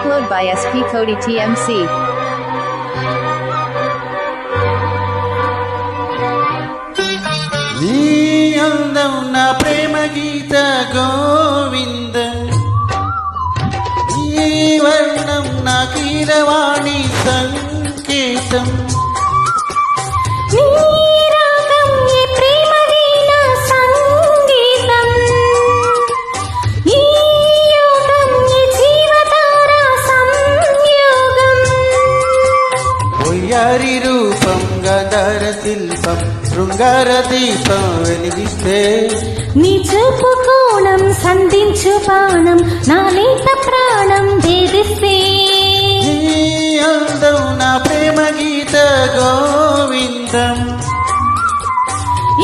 Upload by SP Cody TMC. నీ అందం నా ప్రేమ గీత గోవిందం, ఈ వర్ణం నా కీరవాణి సంకేతం. వయ్యారి రూపం గంధర శిల్పం శృంగార దీపం వెలిగిస్తే, నీ చూపు కోణం సంధించు పానం నా లేత ప్రాణం వేధిస్తే, నీ అందం నా ప్రేమ గీత గోవిందం,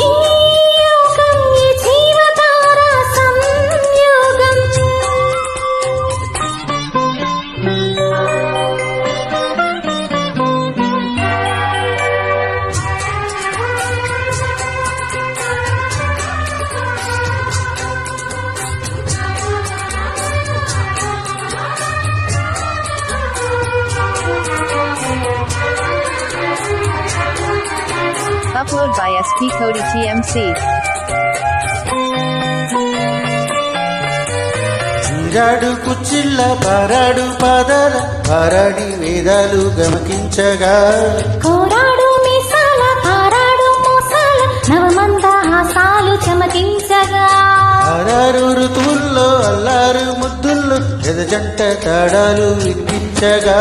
ఈ యోగం ఈ జీవతార సంయోగం. Upload by SP Cody TMC. చీరాడు కుచ్చిళ్ళ పారాడు పాదాల పారాడి వేదాలు గమకించగా, కోరాడు మీసాల పారాడు మోసాల నవమంద హాసాలు చమకించగా, ఆరారు ఋతువుల్లో అల్లారు ముద్దుల్లో జంట తాడాలు వినిపించగా,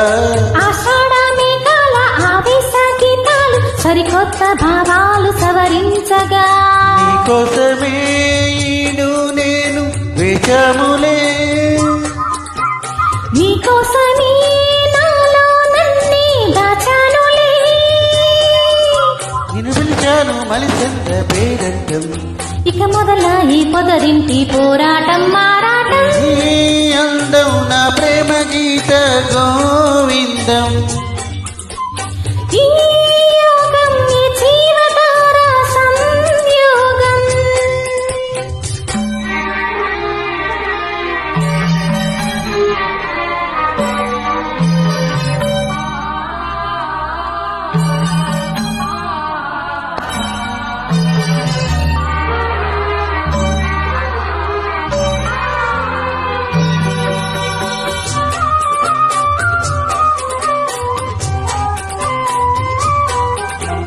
ఆషాఢ మేఘాల ఆవేశ గీతాలు సరికొత్త భావాలు సవరించగా, నీకోసమే ఈను నేను వేచాములే, నీకోసమే నాలో నన్నే దాచానులే, నిన్ను పిలిచాను మలిచంద పేరంటం. ఇక మొదల ఈ పొదరింటి పోరాటం మారాటం. నీ అందం నా ప్రేమ గీత గోవిందం, ఈ యోగం ఈ జీవతార సంయోగం.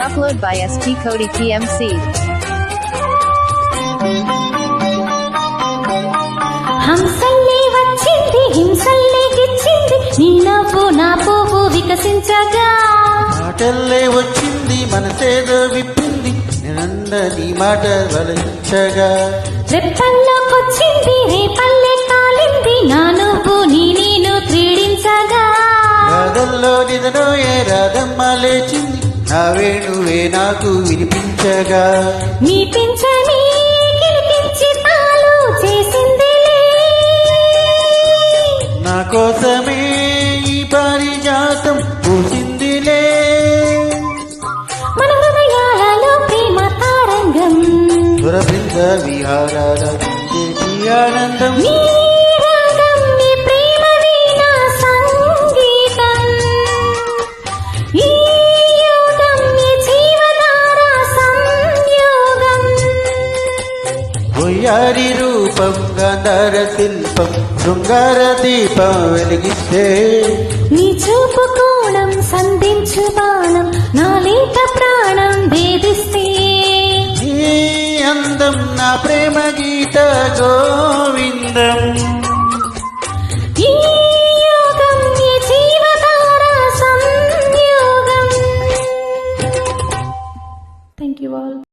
Upload by SP Cody TMC. హంసల్లే వచ్చింది హింసల్లే గిచ్చింది నీ నవ్వు నా పువ్వు వికసించగా, మాటల్లే వచ్చింది మనసేదో విప్పింది నిన్న నీ మాట వలచగా, రెప్పల్లోకొచ్చింది రేపల్లే కాలింది నా నువ్వు నీ నేను క్రీడించగా, రాగంలో నిదనో ఏ రాధమ్మ లేచింది నా వేణువే నాకు వినిపించగా, నీ పింఛని గిలిపించి తాలు చేసిందిలే, నా కోసమే ఈ పారిజాతం పూసిందిలే, మన హృదయాలలో ప్రేమ తారంగం, సురబృంద విహారాల ఆనందం. నీ రాగం నీ ప్రేమ వీణా సంగీతం, ఈ యోగం ఈ జీవధార సంయోగం. వయ్యారి రూపం గంధర శిల్పం శృంగార దీపం వెలిగిస్తే, నీ చూపు కోణం సంధించు బాణం నా లేత ప్రాణం వేధిస్తే, నీ అందం నా ప్రేమ గీత గోవిందం.